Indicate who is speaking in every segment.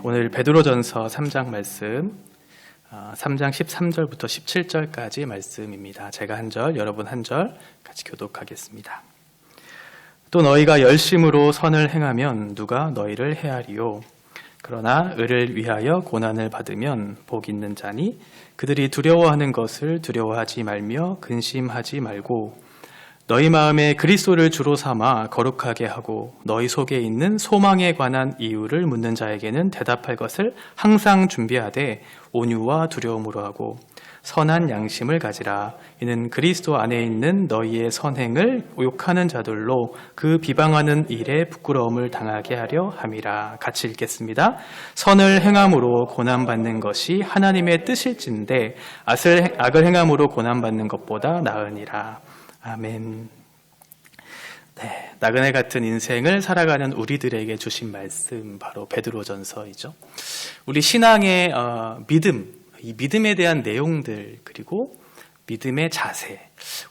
Speaker 1: 오늘 베드로전서 3장 말씀 3장 13절부터 17절까지 말씀입니다. 제가 한 절, 여러분 한 절 같이 교독하겠습니다. 또 너희가 열심으로 선을 행하면 누가 너희를 해하리요. 그러나 의를 위하여 고난을 받으면 복 있는 자니 그들이 두려워하는 것을 두려워하지 말며 근심하지 말고 너희 마음에 그리스도를 주로 삼아 거룩하게 하고 너희 속에 있는 소망에 관한 이유를 묻는 자에게는 대답할 것을 항상 준비하되 온유와 두려움으로 하고 선한 양심을 가지라. 이는 그리스도 안에 있는 너희의 선행을 욕하는 자들로 그 비방하는 일에 부끄러움을 당하게 하려 함이라. 같이 읽겠습니다. 선을 행함으로 고난받는 것이 하나님의 뜻일진데 악을 행함으로 고난받는 것보다 나으니라. 아멘. 네, 나그네 같은 인생을 살아가는 우리들에게 주신 말씀 바로 베드로전서이죠. 우리 신앙의 믿음, 이 믿음에 대한 내용들 그리고 믿음의 자세,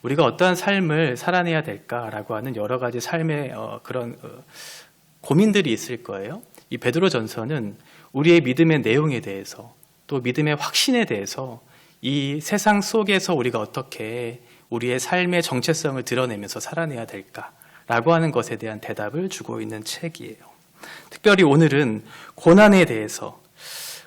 Speaker 1: 우리가 어떠한 삶을 살아내야 될까라고 하는 여러 가지 삶의 그런 고민들이 있을 거예요. 이 베드로전서는 우리의 믿음의 내용에 대해서 또 믿음의 확신에 대해서 이 세상 속에서 우리가 어떻게 우리의 삶의 정체성을 드러내면서 살아내야 될까라고 하는 것에 대한 대답을 주고 있는 책이에요. 특별히 오늘은 고난에 대해서,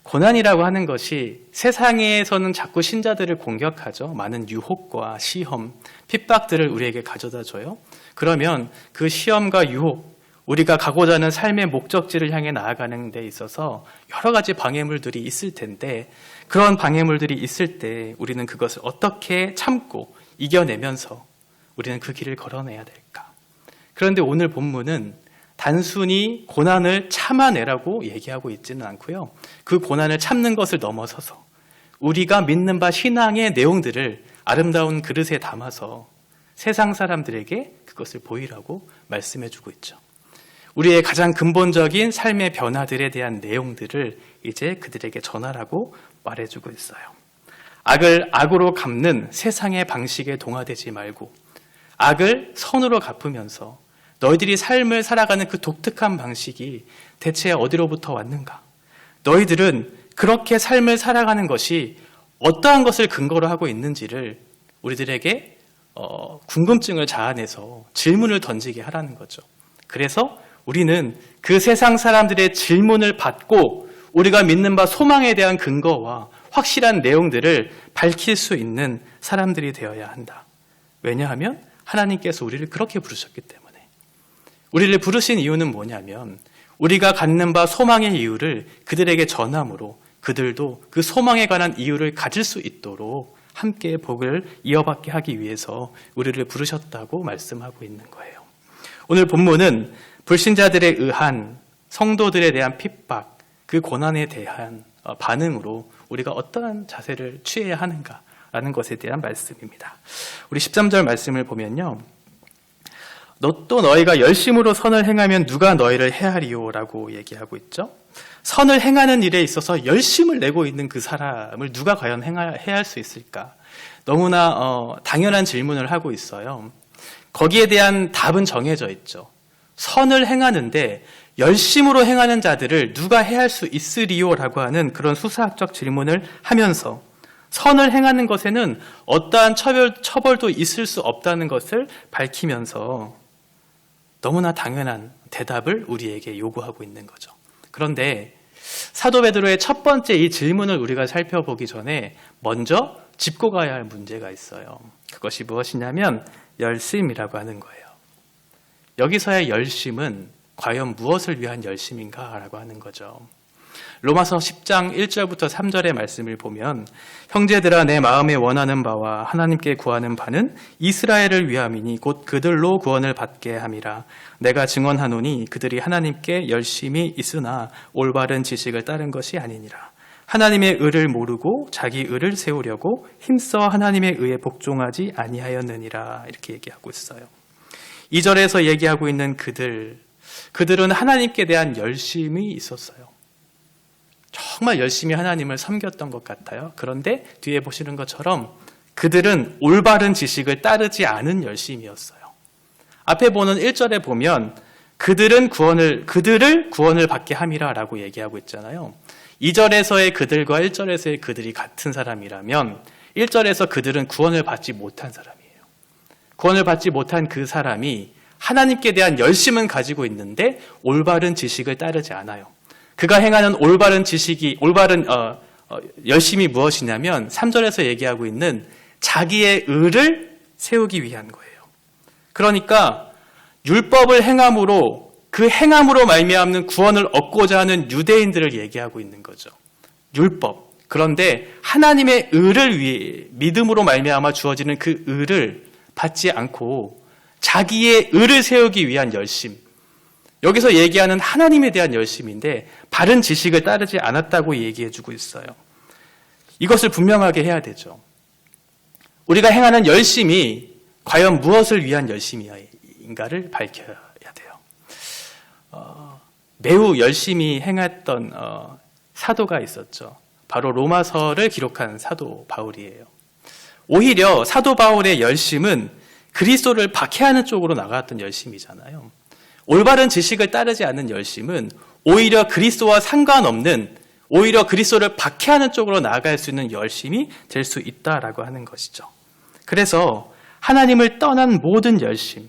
Speaker 1: 고난이라고 하는 것이 세상에서는 자꾸 신자들을 공격하죠. 많은 유혹과 시험, 핍박들을 우리에게 가져다 줘요. 그러면 그 시험과 유혹, 우리가 가고자 하는 삶의 목적지를 향해 나아가는 데 있어서 여러 가지 방해물들이 있을 텐데, 그런 방해물들이 있을 때 우리는 그것을 어떻게 참고 이겨내면서 우리는 그 길을 걸어내야 될까? 그런데 오늘 본문은 단순히 고난을 참아내라고 얘기하고 있지는 않고요. 그 고난을 참는 것을 넘어서서 우리가 믿는 바 신앙의 내용들을 아름다운 그릇에 담아서 세상 사람들에게 그것을 보이라고 말씀해주고 있죠. 우리의 가장 근본적인 삶의 변화들에 대한 내용들을 이제 그들에게 전하라고 말해주고 있어요. 악을 악으로 갚는 세상의 방식에 동화되지 말고 악을 선으로 갚으면서 너희들이 삶을 살아가는 그 독특한 방식이 대체 어디로부터 왔는가? 너희들은 그렇게 삶을 살아가는 것이 어떠한 것을 근거로 하고 있는지를 우리들에게 궁금증을 자아내서 질문을 던지게 하라는 거죠. 그래서 우리는 그 세상 사람들의 질문을 받고 우리가 믿는 바 소망에 대한 근거와 확실한 내용들을 밝힐 수 있는 사람들이 되어야 한다. 왜냐하면 하나님께서 우리를 그렇게 부르셨기 때문에. 우리를 부르신 이유는 뭐냐면 우리가 갖는 바 소망의 이유를 그들에게 전함으로 그들도 그 소망에 관한 이유를 가질 수 있도록 함께 복을 이어받게 하기 위해서 우리를 부르셨다고 말씀하고 있는 거예요. 오늘 본문은 불신자들에 의한 성도들에 대한 핍박, 그 고난에 대한 반응으로 우리가 어떠한 자세를 취해야 하는가라는 것에 대한 말씀입니다. 우리 13절 말씀을 보면요. 또 너희가 열심으로 선을 행하면 누가 너희를 해하리요 라고 얘기하고 있죠. 선을 행하는 일에 있어서 열심을 내고 있는 그 사람을 누가 과연 해할 수 있을까? 너무나 당연한 질문을 하고 있어요. 거기에 대한 답은 정해져 있죠. 선을 행하는데 열심으로 행하는 자들을 누가 해할 수 있으리요라고 하는 그런 수사학적 질문을 하면서 선을 행하는 것에는 어떠한 처벌도 있을 수 없다는 것을 밝히면서 너무나 당연한 대답을 우리에게 요구하고 있는 거죠. 그런데 사도 베드로의 첫 번째 이 질문을 우리가 살펴보기 전에 먼저 짚고 가야 할 문제가 있어요. 그것이 무엇이냐면 열심이라고 하는 거예요. 여기서의 열심은 과연 무엇을 위한 열심인가라고 하는 거죠. 로마서 10장 1절부터 3절의 말씀을 보면 형제들아 내 마음에 원하는 바와 하나님께 구하는 바는 이스라엘을 위함이니 곧 그들로 구원을 받게 함이라. 내가 증언하노니 그들이 하나님께 열심히 있으나 올바른 지식을 따른 것이 아니니라. 하나님의 의를 모르고 자기 의를 세우려고 힘써 하나님의 의에 복종하지 아니하였느니라. 이렇게 얘기하고 있어요. 2절에서 얘기하고 있는 그들은 하나님께 대한 열심이 있었어요. 정말 열심히 하나님을 섬겼던 것 같아요. 그런데 뒤에 보시는 것처럼 그들은 올바른 지식을 따르지 않은 열심이었어요. 앞에 보는 1절에 보면 그들을 구원을 받게 함이라라고 얘기하고 있잖아요. 2절에서의 그들과 1절에서의 그들이 같은 사람이라면 1절에서 그들은 구원을 받지 못한 사람이에요. 구원을 받지 못한 그 사람이 하나님께 대한 열심은 가지고 있는데 올바른 지식을 따르지 않아요. 그가 행하는 올바른 열심이 무엇이냐면 3절에서 얘기하고 있는 자기의 의를 세우기 위한 거예요. 그러니까 율법을 행함으로 그 행함으로 말미암는 구원을 얻고자 하는 유대인들을 얘기하고 있는 거죠. 율법. 그런데 하나님의 의를 위해 믿음으로 말미암아 주어지는 그 의를 받지 않고 자기의 의를 세우기 위한 열심. 여기서 얘기하는 하나님에 대한 열심인데 바른 지식을 따르지 않았다고 얘기해주고 있어요. 이것을 분명하게 해야 되죠. 우리가 행하는 열심이 과연 무엇을 위한 열심인가를 밝혀야 돼요. 매우 열심히 행했던 사도가 있었죠. 바로 로마서를 기록한 사도 바울이에요. 오히려 사도 바울의 열심은 그리스도를 박해하는 쪽으로 나갔던 열심이잖아요. 올바른 지식을 따르지 않는 열심은 오히려 그리스도와 상관없는, 오히려 그리스도를 박해하는 쪽으로 나아갈 수 있는 열심이 될 수 있다라고 하는 것이죠. 그래서 하나님을 떠난 모든 열심,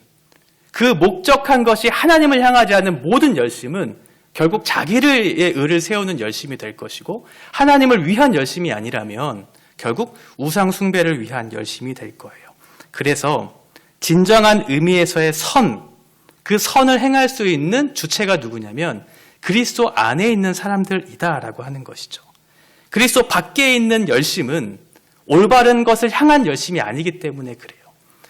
Speaker 1: 그 목적한 것이 하나님을 향하지 않는 모든 열심은 결국 자기의 의를 세우는 열심이 될 것이고, 하나님을 위한 열심이 아니라면 결국 우상 숭배를 위한 열심이 될 거예요. 그래서 진정한 의미에서의 그 선을 행할 수 있는 주체가 누구냐면 그리스도 안에 있는 사람들이다라고 하는 것이죠. 그리스도 밖에 있는 열심은 올바른 것을 향한 열심이 아니기 때문에 그래요.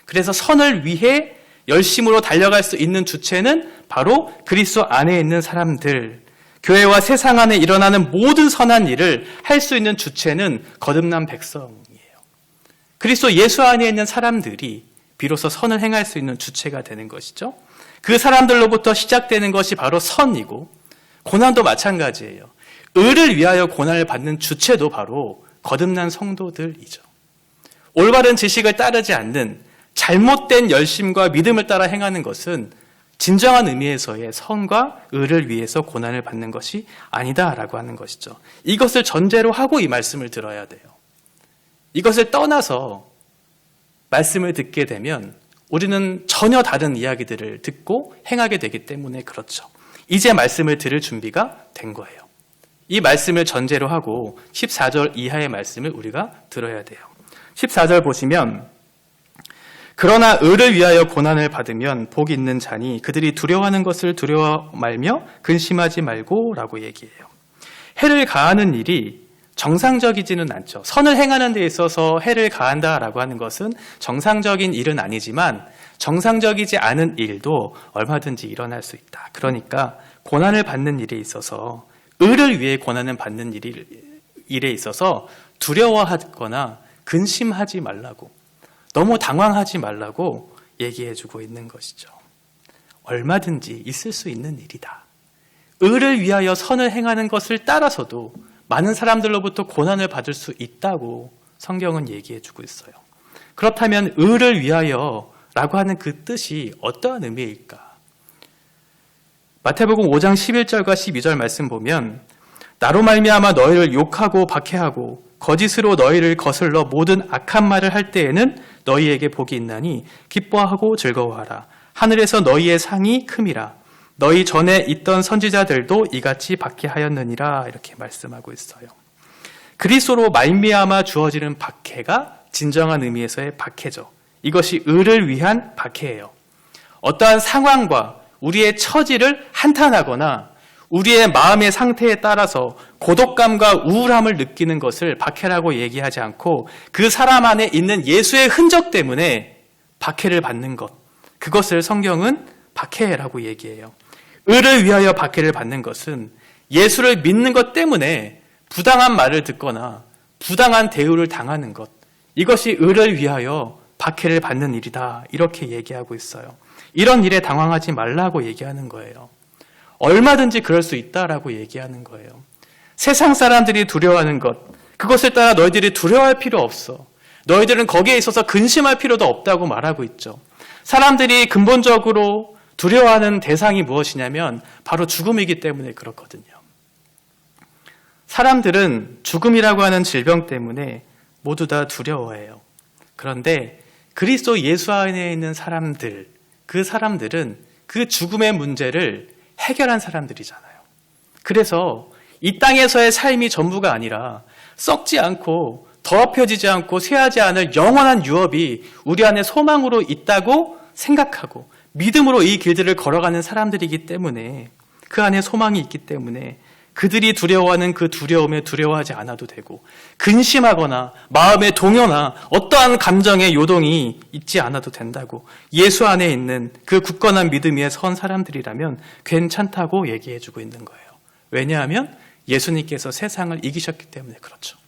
Speaker 1: 그래서 선을 위해 열심으로 달려갈 수 있는 주체는 바로 그리스도 안에 있는 사람들, 교회와 세상 안에 일어나는 모든 선한 일을 할 수 있는 주체는 거듭난 백성이에요. 그리스도 예수 안에 있는 사람들이 비로소 선을 행할 수 있는 주체가 되는 것이죠. 그 사람들로부터 시작되는 것이 바로 선이고, 고난도 마찬가지예요. 의를 위하여 고난을 받는 주체도 바로 거듭난 성도들이죠. 올바른 지식을 따르지 않는 잘못된 열심과 믿음을 따라 행하는 것은 진정한 의미에서의 선과 의를 위해서 고난을 받는 것이 아니다라고 하는 것이죠. 이것을 전제로 하고 이 말씀을 들어야 돼요. 이것을 떠나서 말씀을 듣게 되면 우리는 전혀 다른 이야기들을 듣고 행하게 되기 때문에 그렇죠. 이제 말씀을 들을 준비가 된 거예요. 이 말씀을 전제로 하고 14절 이하의 말씀을 우리가 들어야 돼요. 14절 보시면, 그러나 의를 위하여 고난을 받으면 복이 있는 자니 그들이 두려워하는 것을 두려워 말며 근심하지 말고 라고 얘기해요. 해를 가하는 일이 정상적이지는 않죠. 선을 행하는 데 있어서 해를 가한다라고 하는 것은 정상적인 일은 아니지만 정상적이지 않은 일도 얼마든지 일어날 수 있다. 그러니까 고난을 받는 일에 있어서, 의를 위해 고난을 받는 일에 있어서 두려워하거나 근심하지 말라고, 너무 당황하지 말라고 얘기해주고 있는 것이죠. 얼마든지 있을 수 있는 일이다. 의를 위하여 선을 행하는 것을 따라서도 많은 사람들로부터 고난을 받을 수 있다고 성경은 얘기해주고 있어요. 그렇다면 의를 위하여 라고 하는 그 뜻이 어떠한 의미일까? 마태복음 5장 11절과 12절 말씀 보면, 나로 말미암아 너희를 욕하고 박해하고 거짓으로 너희를 거슬러 모든 악한 말을 할 때에는 너희에게 복이 있나니 기뻐하고 즐거워하라. 하늘에서 너희의 상이 큼이라. 너희 전에 있던 선지자들도 이같이 박해하였느니라. 이렇게 말씀하고 있어요. 그리스도로 말미암아 주어지는 박해가 진정한 의미에서의 박해죠. 이것이 의를 위한 박해예요. 어떠한 상황과 우리의 처지를 한탄하거나 우리의 마음의 상태에 따라서 고독감과 우울함을 느끼는 것을 박해라고 얘기하지 않고, 그 사람 안에 있는 예수의 흔적 때문에 박해를 받는 것, 그것을 성경은 박해라고 얘기해요. 의를 위하여 박해를 받는 것은 예수를 믿는 것 때문에 부당한 말을 듣거나 부당한 대우를 당하는 것, 이것이 의를 위하여 박해를 받는 일이다, 이렇게 얘기하고 있어요. 이런 일에 당황하지 말라고 얘기하는 거예요. 얼마든지 그럴 수 있다라고 얘기하는 거예요. 세상 사람들이 두려워하는 것, 그것을 따라 너희들이 두려워할 필요 없어. 너희들은 거기에 있어서 근심할 필요도 없다고 말하고 있죠. 사람들이 근본적으로 두려워하는 대상이 무엇이냐면 바로 죽음이기 때문에 그렇거든요. 사람들은 죽음이라고 하는 질병 때문에 모두 다 두려워해요. 그런데 그리스도 예수 안에 있는 사람들, 그 사람들은 그 죽음의 문제를 해결한 사람들이잖아요. 그래서 이 땅에서의 삶이 전부가 아니라 썩지 않고 더럽혀지지 않고 쇠하지 않을 영원한 유업이 우리 안에 소망으로 있다고 생각하고 믿음으로 이 길들을 걸어가는 사람들이기 때문에, 그 안에 소망이 있기 때문에 그들이 두려워하는 그 두려움에 두려워하지 않아도 되고, 근심하거나 마음의 동요나 어떠한 감정의 요동이 있지 않아도 된다고, 예수 안에 있는 그 굳건한 믿음 위에 선 사람들이라면 괜찮다고 얘기해주고 있는 거예요. 왜냐하면 예수님께서 세상을 이기셨기 때문에 그렇죠.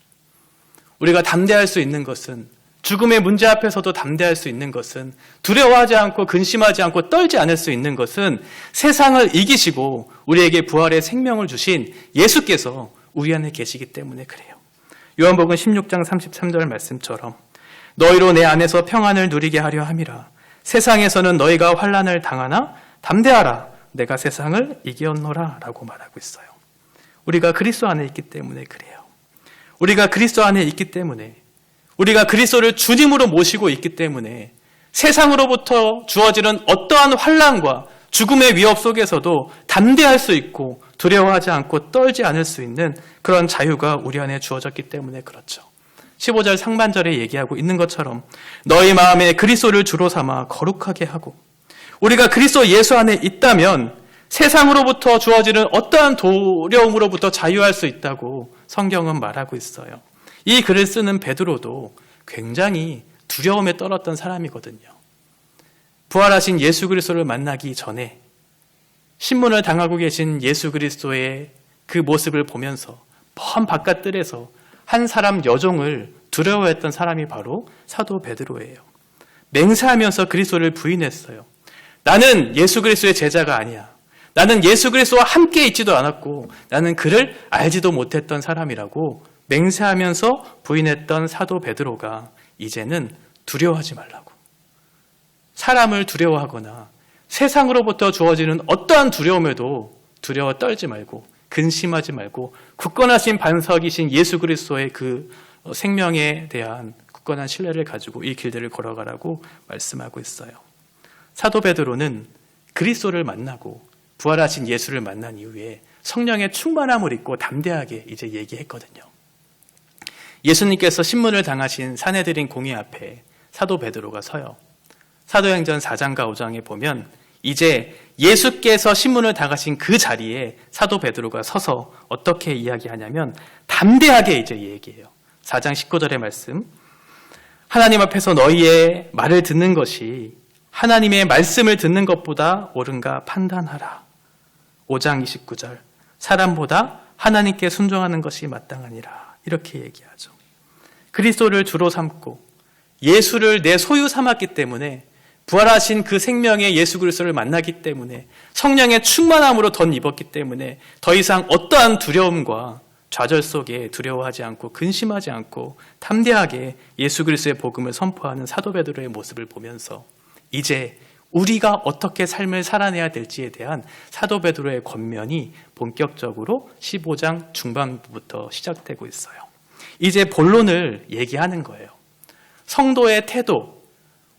Speaker 1: 우리가 담대할 수 있는 것은, 죽음의 문제 앞에서도 담대할 수 있는 것은, 두려워하지 않고 근심하지 않고 떨지 않을 수 있는 것은 세상을 이기시고 우리에게 부활의 생명을 주신 예수께서 우리 안에 계시기 때문에 그래요. 요한복음 16장 33절 말씀처럼 너희로 내 안에서 평안을 누리게 하려 함이라. 세상에서는 너희가 환난을 당하나 담대하라. 내가 세상을 이겼노라 라고 말하고 있어요. 우리가 그리스도 안에 있기 때문에 그래요. 우리가 그리스도 안에 있기 때문에, 우리가 그리스도를 주님으로 모시고 있기 때문에 세상으로부터 주어지는 어떠한 환난과 죽음의 위협 속에서도 담대할 수 있고 두려워하지 않고 떨지 않을 수 있는 그런 자유가 우리 안에 주어졌기 때문에 그렇죠. 15절 상반절에 얘기하고 있는 것처럼 너희 마음에 그리스도를 주로 삼아 거룩하게 하고, 우리가 그리스도 예수 안에 있다면 세상으로부터 주어지는 어떠한 두려움으로부터 자유할 수 있다고 성경은 말하고 있어요. 이 글을 쓰는 베드로도 굉장히 두려움에 떨었던 사람이거든요. 부활하신 예수 그리스도를 만나기 전에 신문을 당하고 계신 예수 그리스도의 그 모습을 보면서 먼 바깥들에서 한 사람 여종을 두려워했던 사람이 바로 사도 베드로예요. 맹세하면서 그리스도를 부인했어요. 나는 예수 그리스도의 제자가 아니야. 나는 예수 그리스도와 함께 있지도 않았고 나는 그를 알지도 못했던 사람이라고 맹세하면서 부인했던 사도 베드로가 이제는 두려워하지 말라고, 사람을 두려워하거나 세상으로부터 주어지는 어떠한 두려움에도 두려워 떨지 말고 근심하지 말고 굳건하신 반석이신 예수 그리스도의 그 생명에 대한 굳건한 신뢰를 가지고 이 길들을 걸어가라고 말씀하고 있어요. 사도 베드로는 그리스도를 만나고 부활하신 예수를 만난 이후에 성령의 충만함을 입고 담대하게 이제 얘기했거든요. 예수님께서 신문을 당하신 산헤드린 공의 앞에 사도 베드로가 서요. 사도행전 4장과 5장에 보면 이제 예수께서 신문을 당하신 그 자리에 사도 베드로가 서서 어떻게 이야기하냐면 담대하게 이제 얘기해요. 4장 19절의 말씀, 하나님 앞에서 너희의 말을 듣는 것이 하나님의 말씀을 듣는 것보다 옳은가 판단하라. 5장 29절, 사람보다 하나님께 순종하는 것이 마땅하니라. 이렇게 얘기하죠. 그리스도를 주로 삼고 예수를 내 소유 삼았기 때문에, 부활하신 그 생명의 예수 그리스도를 만나기 때문에, 성령의 충만함으로 덧입었기 때문에 더 이상 어떠한 두려움과 좌절 속에 두려워하지 않고 근심하지 않고 담대하게 예수 그리스도의 복음을 선포하는 사도 베드로의 모습을 보면서 이제 우리가 어떻게 삶을 살아내야 될지에 대한 사도 베드로의 권면이 본격적으로 15장 중반부부터 시작되고 있어요. 이제 본론을 얘기하는 거예요. 성도의 태도,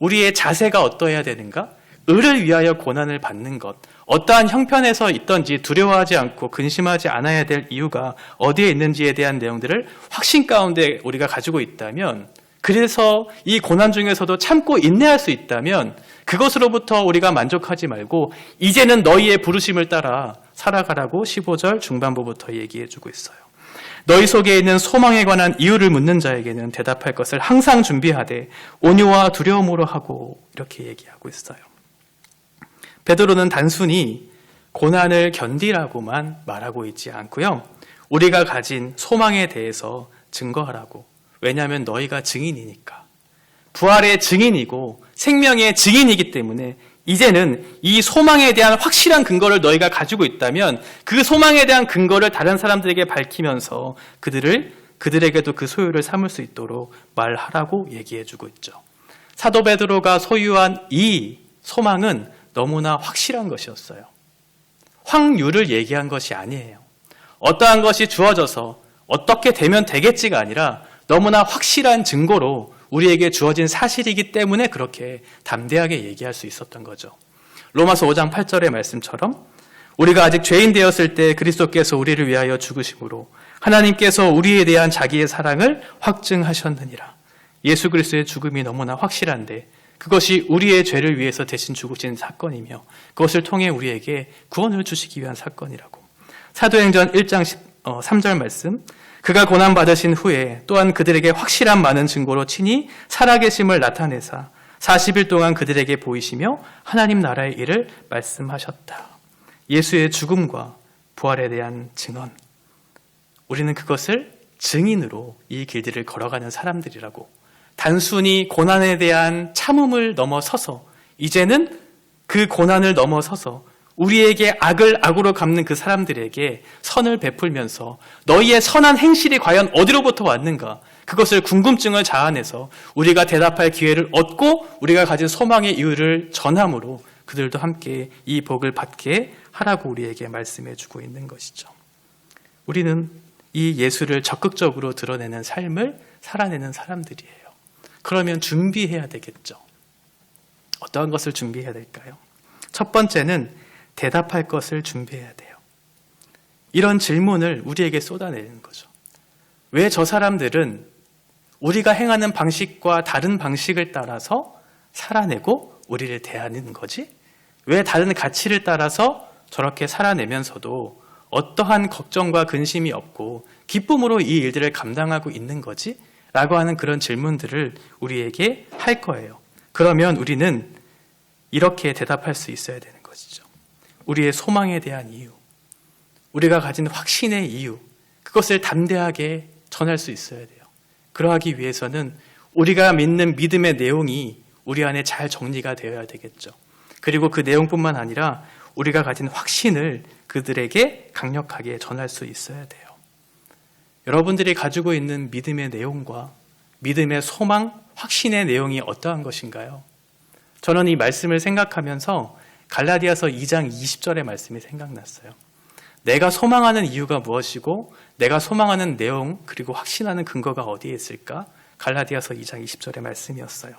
Speaker 1: 우리의 자세가 어떠해야 되는가? 의를 위하여 고난을 받는 것, 어떠한 형편에서 있든지 두려워하지 않고 근심하지 않아야 될 이유가 어디에 있는지에 대한 내용들을 확신 가운데 우리가 가지고 있다면, 그래서 이 고난 중에서도 참고 인내할 수 있다면 그것으로부터 우리가 만족하지 말고 이제는 너희의 부르심을 따라 살아가라고 15절 중반부부터 얘기해주고 있어요. 너희 속에 있는 소망에 관한 이유를 묻는 자에게는 대답할 것을 항상 준비하되 온유와 두려움으로 하고, 이렇게 얘기하고 있어요. 베드로는 단순히 고난을 견디라고만 말하고 있지 않고요, 우리가 가진 소망에 대해서 증거하라고. 왜냐하면 너희가 증인이니까, 부활의 증인이고 생명의 증인이기 때문에 이제는 이 소망에 대한 확실한 근거를 너희가 가지고 있다면 그 소망에 대한 근거를 다른 사람들에게 밝히면서 그들에게도 그 소유를 삼을 수 있도록 말하라고 얘기해주고 있죠. 사도 베드로가 소유한 이 소망은 너무나 확실한 것이었어요. 확률을 얘기한 것이 아니에요. 어떠한 것이 주어져서 어떻게 되면 되겠지가 아니라 너무나 확실한 증거로 우리에게 주어진 사실이기 때문에 그렇게 담대하게 얘기할 수 있었던 거죠. 로마서 5장 8절의 말씀처럼 우리가 아직 죄인 되었을 때 그리스도께서 우리를 위하여 죽으심으로 하나님께서 우리에 대한 자기의 사랑을 확증하셨느니라. 예수 그리스도의 죽음이 너무나 확실한데 그것이 우리의 죄를 위해서 대신 죽으신 사건이며 그것을 통해 우리에게 구원을 주시기 위한 사건이라고. 사도행전 1장 3절 말씀, 그가 고난받으신 후에 또한 그들에게 확실한 많은 증거로 친히 살아계심을 나타내사 40일 동안 그들에게 보이시며 하나님 나라의 일을 말씀하셨다. 예수의 죽음과 부활에 대한 증언, 우리는 그것을 증인으로 이 길들을 걸어가는 사람들이라고. 단순히 고난에 대한 참음을 넘어서서 이제는 그 고난을 넘어서서 우리에게 악을 악으로 갚는 그 사람들에게 선을 베풀면서 너희의 선한 행실이 과연 어디로부터 왔는가, 그것을 궁금증을 자아내서 우리가 대답할 기회를 얻고 우리가 가진 소망의 이유를 전함으로 그들도 함께 이 복을 받게 하라고 우리에게 말씀해 주고 있는 것이죠. 우리는 이 예수를 적극적으로 드러내는 삶을 살아내는 사람들이에요. 그러면 준비해야 되겠죠. 어떠한 것을 준비해야 될까요? 첫 번째는 대답할 것을 준비해야 돼요. 이런 질문을 우리에게 쏟아내는 거죠. 왜 저 사람들은 우리가 행하는 방식과 다른 방식을 따라서 살아내고 우리를 대하는 거지? 왜 다른 가치를 따라서 저렇게 살아내면서도 어떠한 걱정과 근심이 없고 기쁨으로 이 일들을 감당하고 있는 거지? 라고 하는 그런 질문들을 우리에게 할 거예요. 그러면 우리는 이렇게 대답할 수 있어야 되는 것이죠. 우리의 소망에 대한 이유, 우리가 가진 확신의 이유, 그것을 담대하게 전할 수 있어야 돼요. 그러하기 위해서는 우리가 믿는 믿음의 내용이 우리 안에 잘 정리가 되어야 되겠죠. 그리고 그 내용뿐만 아니라 우리가 가진 확신을 그들에게 강력하게 전할 수 있어야 돼요. 여러분들이 가지고 있는 믿음의 내용과 믿음의 소망, 확신의 내용이 어떠한 것인가요? 저는 이 말씀을 생각하면서 갈라디아서 2장 20절의 말씀이 생각났어요. 내가 소망하는 이유가 무엇이고 내가 소망하는 내용 그리고 확신하는 근거가 어디에 있을까? 갈라디아서 2장 20절의 말씀이었어요.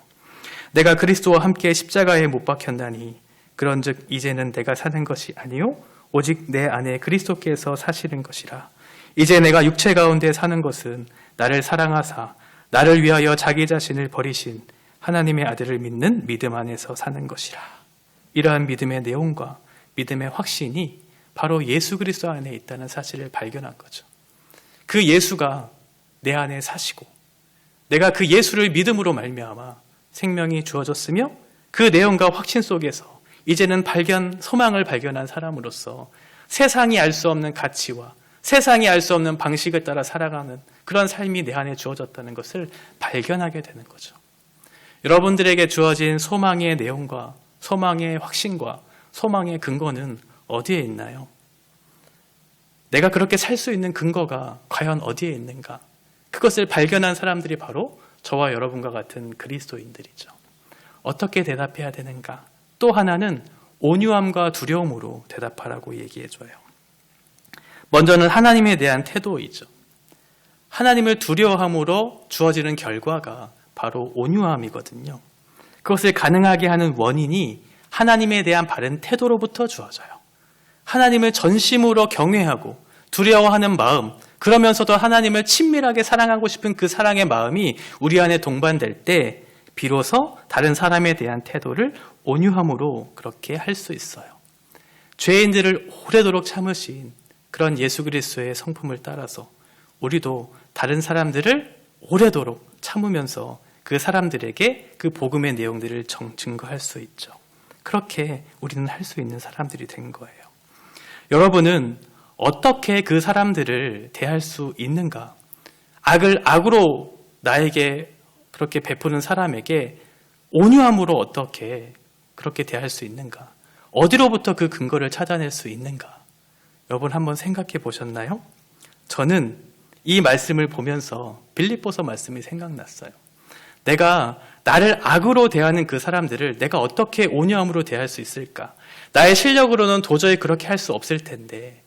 Speaker 1: 내가 그리스도와 함께 십자가에 못 박혔나니 그런즉 이제는 내가 사는 것이 아니요 오직 내 안에 그리스도께서 사시는 것이라. 이제 내가 육체 가운데 사는 것은 나를 사랑하사 나를 위하여 자기 자신을 버리신 하나님의 아들을 믿는 믿음 안에서 사는 것이라. 이러한 믿음의 내용과 믿음의 확신이 바로 예수 그리스도 안에 있다는 사실을 발견한 거죠. 그 예수가 내 안에 사시고 내가 그 예수를 믿음으로 말미암아 생명이 주어졌으며 그 내용과 확신 속에서 이제는 소망을 발견한 사람으로서 세상이 알 수 없는 가치와 세상이 알 수 없는 방식을 따라 살아가는 그런 삶이 내 안에 주어졌다는 것을 발견하게 되는 거죠. 여러분들에게 주어진 소망의 내용과 소망의 확신과 소망의 근거는 어디에 있나요? 내가 그렇게 살 수 있는 근거가 과연 어디에 있는가? 그것을 발견한 사람들이 바로 저와 여러분과 같은 그리스도인들이죠. 어떻게 대답해야 되는가? 또 하나는 온유함과 두려움으로 대답하라고 얘기해줘요. 먼저는 하나님에 대한 태도이죠. 하나님을 두려워함으로 주어지는 결과가 바로 온유함이거든요. 그것을 가능하게 하는 원인이 하나님에 대한 바른 태도로부터 주어져요. 하나님을 전심으로 경외하고 두려워하는 마음, 그러면서도 하나님을 친밀하게 사랑하고 싶은 그 사랑의 마음이 우리 안에 동반될 때 비로소 다른 사람에 대한 태도를 온유함으로 그렇게 할 수 있어요. 죄인들을 오래도록 참으신 그런 예수 그리스도의 성품을 따라서 우리도 다른 사람들을 오래도록 참으면서 그 사람들에게 그 복음의 내용들을 증거할 수 있죠. 그렇게 우리는 할 수 있는 사람들이 된 거예요. 여러분은 어떻게 그 사람들을 대할 수 있는가? 악을 악으로 나에게 그렇게 베푸는 사람에게 온유함으로 어떻게 그렇게 대할 수 있는가? 어디로부터 그 근거를 찾아낼 수 있는가? 여러분 한번 생각해 보셨나요? 저는 이 말씀을 보면서 빌립보서 말씀이 생각났어요. 내가 나를 악으로 대하는 그 사람들을 내가 어떻게 온유함으로 대할 수 있을까? 나의 실력으로는 도저히 그렇게 할 수 없을 텐데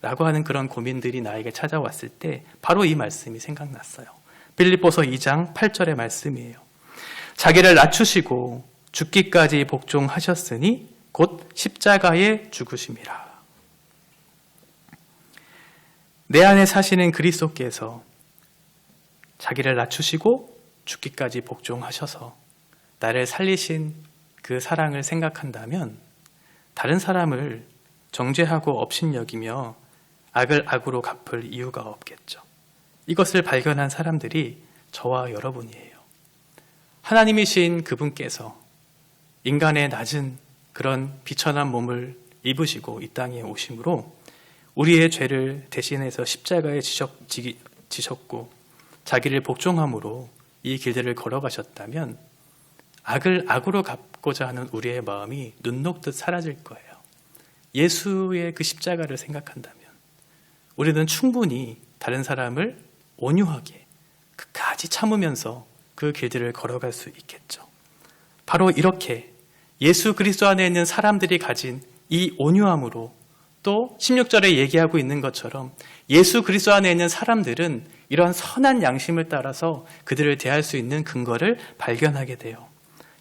Speaker 1: 라고 하는 그런 고민들이 나에게 찾아왔을 때 바로 이 말씀이 생각났어요. 빌립보서 2장 8절의 말씀이에요. 자기를 낮추시고 죽기까지 복종하셨으니 곧 십자가에 죽으심이라. 내 안에 사시는 그리스도께서 자기를 낮추시고 죽기까지 복종하셔서 나를 살리신 그 사랑을 생각한다면 다른 사람을 정죄하고 업신여기며 악을 악으로 갚을 이유가 없겠죠. 이것을 발견한 사람들이 저와 여러분이에요. 하나님이신 그분께서 인간의 낮은 그런 비천한 몸을 입으시고 이 땅에 오심으로 우리의 죄를 대신해서 십자가에 지셨고 자기를 복종함으로 이 길들을 걸어가셨다면 악을 악으로 갚고자 하는 우리의 마음이 눈 녹듯 사라질 거예요. 예수의 그 십자가를 생각한다면 우리는 충분히 다른 사람을 온유하게 끝까지 참으면서 그 길들을 걸어갈 수 있겠죠. 바로 이렇게 예수 그리스도 안에 있는 사람들이 가진 이 온유함으로 또 16절에 얘기하고 있는 것처럼 예수 그리스도 안에 있는 사람들은 이런 선한 양심을 따라서 그들을 대할 수 있는 근거를 발견하게 돼요.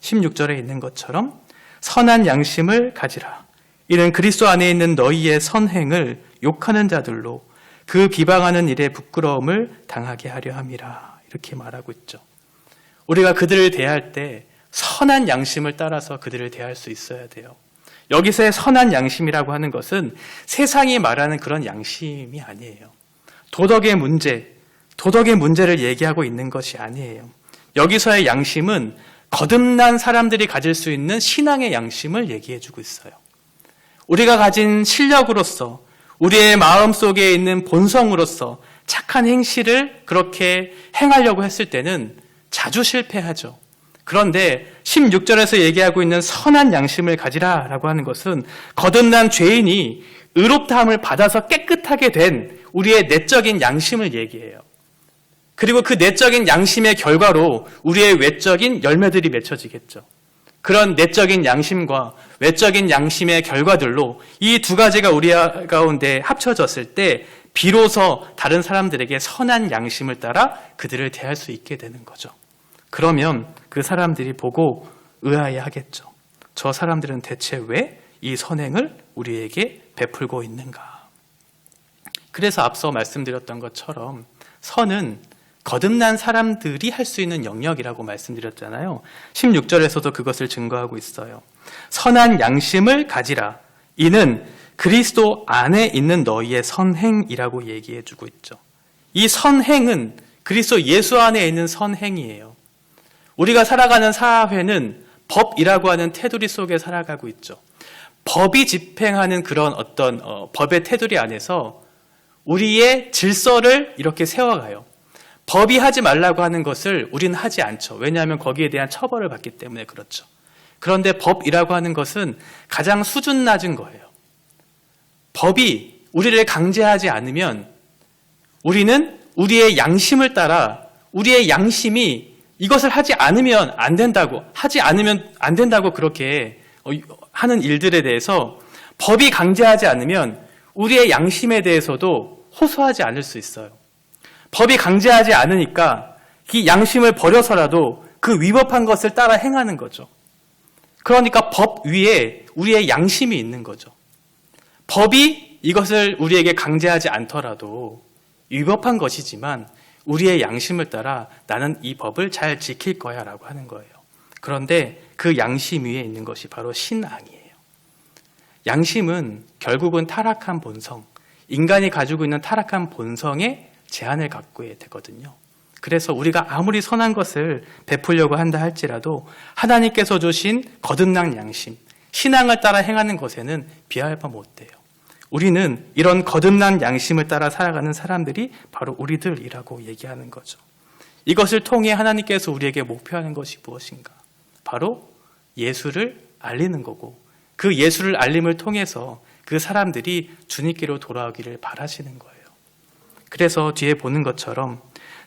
Speaker 1: 16절에 있는 것처럼 선한 양심을 가지라. 이는 그리스도 안에 있는 너희의 선행을 욕하는 자들로 그 비방하는 일에 부끄러움을 당하게 하려 함이라. 이렇게 말하고 있죠. 우리가 그들을 대할 때 선한 양심을 따라서 그들을 대할 수 있어야 돼요. 여기서의 선한 양심이라고 하는 것은 세상이 말하는 그런 양심이 아니에요. 도덕의 문제를 얘기하고 있는 것이 아니에요. 여기서의 양심은 거듭난 사람들이 가질 수 있는 신앙의 양심을 얘기해주고 있어요. 우리가 가진 실력으로서 우리의 마음속에 있는 본성으로서 착한 행실을 그렇게 행하려고 했을 때는 자주 실패하죠. 그런데 16절에서 얘기하고 있는 선한 양심을 가지라라고 하는 것은 거듭난 죄인이 의롭다함을 받아서 깨끗하게 된 우리의 내적인 양심을 얘기해요. 그리고 그 내적인 양심의 결과로 우리의 외적인 열매들이 맺혀지겠죠. 그런 내적인 양심과 외적인 양심의 결과들로 이 두 가지가 우리 가운데 합쳐졌을 때 비로소 다른 사람들에게 선한 양심을 따라 그들을 대할 수 있게 되는 거죠. 그러면 그 사람들이 보고 의아해하겠죠. 저 사람들은 대체 왜 이 선행을 우리에게 베풀고 있는가? 그래서 앞서 말씀드렸던 것처럼 선은 거듭난 사람들이 할 수 있는 영역이라고 말씀드렸잖아요. 16절에서도 그것을 증거하고 있어요. 선한 양심을 가지라. 이는 그리스도 안에 있는 너희의 선행이라고 얘기해주고 있죠. 이 선행은 그리스도 예수 안에 있는 선행이에요. 우리가 살아가는 사회는 법이라고 하는 테두리 속에 살아가고 있죠. 법이 집행하는 그런 어떤 법의 테두리 안에서 우리의 질서를 이렇게 세워가요. 법이 하지 말라고 하는 것을 우리는 하지 않죠. 왜냐하면 거기에 대한 처벌을 받기 때문에 그렇죠. 그런데 법이라고 하는 것은 가장 수준 낮은 거예요. 법이 우리를 강제하지 않으면 우리는 우리의 양심을 따라 우리의 양심이 이것을 하지 않으면 안 된다고, 하지 않으면 안 된다고 그렇게 하는 일들에 대해서 법이 강제하지 않으면 우리의 양심에 대해서도 호소하지 않을 수 있어요. 법이 강제하지 않으니까 이 양심을 버려서라도 그 위법한 것을 따라 행하는 거죠. 그러니까 법 위에 우리의 양심이 있는 거죠. 법이 이것을 우리에게 강제하지 않더라도 위법한 것이지만 우리의 양심을 따라 나는 이 법을 잘 지킬 거야 라고 하는 거예요. 그런데 그 양심 위에 있는 것이 바로 신앙이에요. 양심은 결국은 타락한 본성, 인간이 가지고 있는 타락한 본성에 제한을 갖고 되거든요. 그래서 우리가 아무리 선한 것을 베풀려고 한다 할지라도 하나님께서 주신 거듭난 양심, 신앙을 따라 행하는 것에는 비할 바 못 돼요. 우리는 이런 거듭난 양심을 따라 살아가는 사람들이 바로 우리들이라고 얘기하는 거죠. 이것을 통해 하나님께서 우리에게 목표하는 것이 무엇인가? 바로 예수를 알리는 거고 그 예수를 알림을 통해서 그 사람들이 주님께로 돌아오기를 바라시는 거예요. 그래서 뒤에 보는 것처럼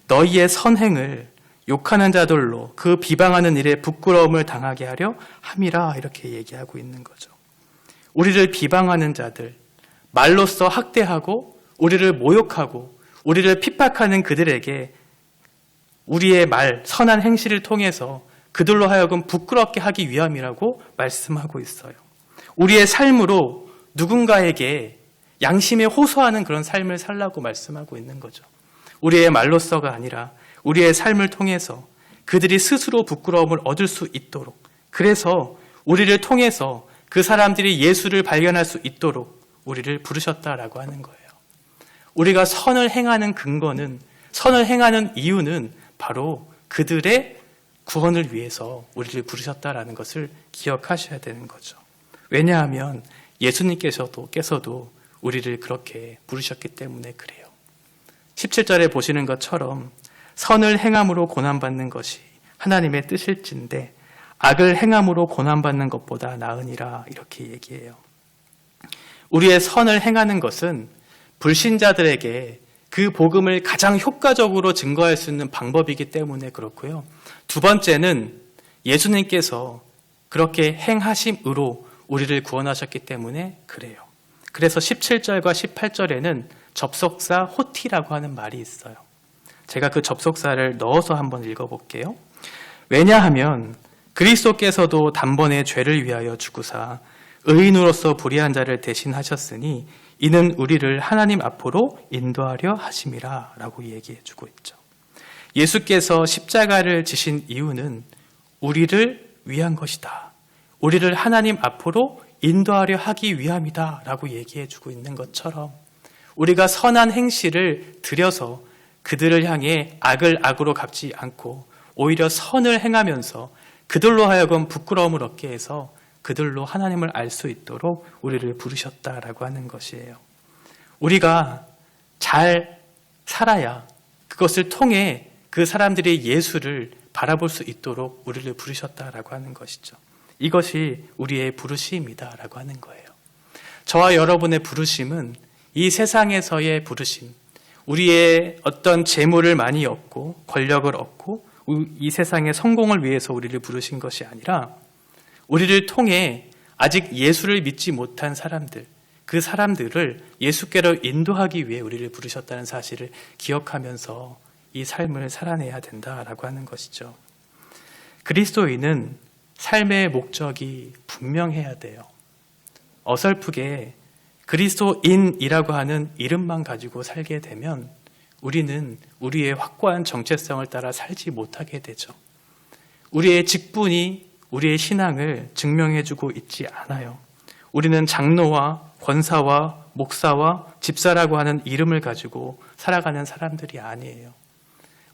Speaker 1: 너희의 선행을 욕하는 자들로 그 비방하는 일에 부끄러움을 당하게 하려 함이라 이렇게 얘기하고 있는 거죠. 우리를 비방하는 자들, 말로써 학대하고 우리를 모욕하고 우리를 핍박하는 그들에게 우리의 말, 선한 행실을 통해서 그들로 하여금 부끄럽게 하기 위함이라고 말씀하고 있어요. 우리의 삶으로 누군가에게 양심에 호소하는 그런 삶을 살라고 말씀하고 있는 거죠. 우리의 말로써가 아니라 우리의 삶을 통해서 그들이 스스로 부끄러움을 얻을 수 있도록, 그래서 우리를 통해서 그 사람들이 예수를 발견할 수 있도록 우리를 부르셨다라고 하는 거예요. 우리가 선을 행하는 근거는, 선을 행하는 이유는 바로 그들의 구원을 위해서 우리를 부르셨다라는 것을 기억하셔야 되는 거죠. 왜냐하면 예수님께서도 우리를 그렇게 부르셨기 때문에 그래요. 17절에 보시는 것처럼 선을 행함으로 고난받는 것이 하나님의 뜻일진데 악을 행함으로 고난받는 것보다 나으니라 이렇게 얘기해요. 우리의 선을 행하는 것은 불신자들에게 그 복음을 가장 효과적으로 증거할 수 있는 방법이기 때문에 그렇고요. 두 번째는 예수님께서 그렇게 행하심으로 우리를 구원하셨기 때문에 그래요. 그래서 17절과 18절에는 접속사 호티라고 하는 말이 있어요. 제가 그 접속사를 넣어서 한번 읽어볼게요. 왜냐하면 그리스도께서도 단번에 죄를 위하여 죽으사 의인으로서 불의한 자를 대신하셨으니 이는 우리를 하나님 앞으로 인도하려 하심이라 라고 얘기해 주고 있죠. 예수께서 십자가를 지신 이유는 우리를 위한 것이다. 우리를 하나님 앞으로 인도하려 하기 위함이다 라고 얘기해 주고 있는 것처럼 우리가 선한 행실을 들여서 그들을 향해 악을 악으로 갚지 않고 오히려 선을 행하면서 그들로 하여금 부끄러움을 얻게 해서 그들로 하나님을 알 수 있도록 우리를 부르셨다라고 하는 것이에요. 우리가 잘 살아야 그것을 통해 그 사람들이 예수를 바라볼 수 있도록 우리를 부르셨다라고 하는 것이죠. 이것이 우리의 부르심이다라고 하는 거예요. 저와 여러분의 부르심은 이 세상에서의 부르심, 우리의 어떤 재물을 많이 얻고 권력을 얻고 이 세상의 성공을 위해서 우리를 부르신 것이 아니라 우리를 통해 아직 예수를 믿지 못한 사람들, 그 사람들을 예수께로 인도하기 위해 우리를 부르셨다는 사실을 기억하면서 이 삶을 살아내야 된다라고 하는 것이죠. 그리스도인은 삶의 목적이 분명해야 돼요. 어설프게 그리스도인이라고 하는 이름만 가지고 살게 되면 우리는 우리의 확고한 정체성을 따라 살지 못하게 되죠. 우리의 직분이 우리의 신앙을 증명해주고 있지 않아요. 우리는 장로와 권사와 목사와 집사라고 하는 이름을 가지고 살아가는 사람들이 아니에요.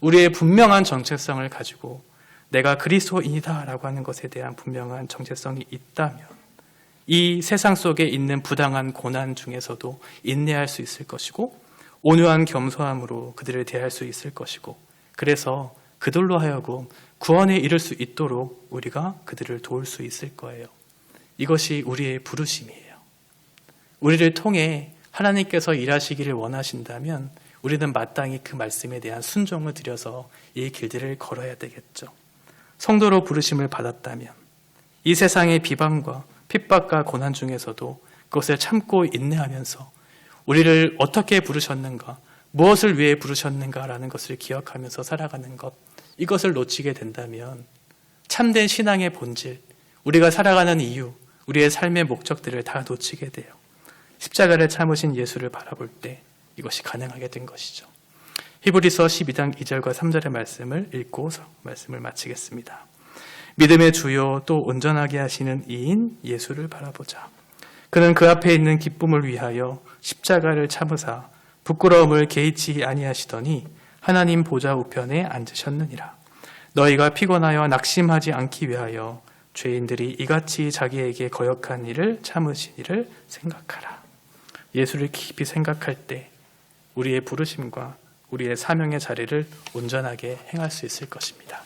Speaker 1: 우리의 분명한 정체성을 가지고 내가 그리스도인이다라고 하는 것에 대한 분명한 정체성이 있다면 이 세상 속에 있는 부당한 고난 중에서도 인내할 수 있을 것이고 온유한 겸손함으로 그들을 대할 수 있을 것이고 그래서 그들로 하여금 구원에 이를 수 있도록 우리가 그들을 도울 수 있을 거예요. 이것이 우리의 부르심이에요. 우리를 통해 하나님께서 일하시기를 원하신다면 우리는 마땅히 그 말씀에 대한 순종을 들여서 이 길들을 걸어야 되겠죠. 성도로 부르심을 받았다면 이 세상의 비방과 핍박과 고난 중에서도 그것을 참고 인내하면서 우리를 어떻게 부르셨는가, 무엇을 위해 부르셨는가라는 것을 기억하면서 살아가는 것, 이것을 놓치게 된다면 참된 신앙의 본질, 우리가 살아가는 이유, 우리의 삶의 목적들을 다 놓치게 돼요. 십자가를 참으신 예수를 바라볼 때 이것이 가능하게 된 것이죠. 히브리서 12장 2절과 3절의 말씀을 읽고 말씀을 마치겠습니다. 믿음의 주요 또 온전하게 하시는 이인 예수를 바라보자. 그는 그 앞에 있는 기쁨을 위하여 십자가를 참으사 부끄러움을 개의치 아니하시더니 하나님 보좌 우편에 앉으셨느니라. 너희가 피곤하여 낙심하지 않기 위하여 죄인들이 이같이 자기에게 거역한 일을 참으신 일을 생각하라. 예수를 깊이 생각할 때 우리의 부르심과 우리의 사명의 자리를 온전하게 행할 수 있을 것입니다.